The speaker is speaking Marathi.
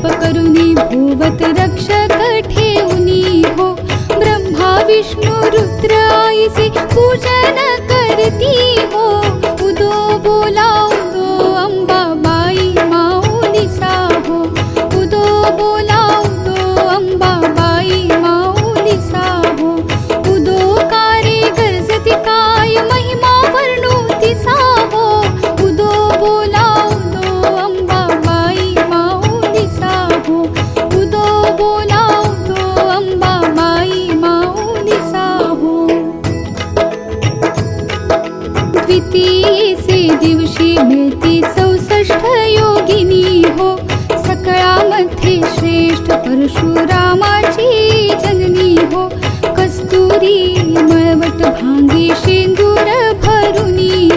जप करुनी भूवत रक्षक ठेवुनी हो, ब्रह्मा विष्णु रुद्र आईचे पूजन करती हो। उदो बोला उदो अंबाबाई माऊलीचा हो, उदो बोला उदो अंबाबाई माऊलीचा हो। उदो कारे गरजती काय महिमा वर्णू तिचा हो, उदो बोला उदो अंबाबाई माऊलीचा हो, उदो बोला उदो अंबाबाई माऊलीचा हो। द्वितीयेचे दिवशी मिळती 64 योगिनी हो, सकळामध्ये श्रेष्ठ परशुरामाची जननी हो। कस्तुरी मळवट भांगी शेंदूर भरुनी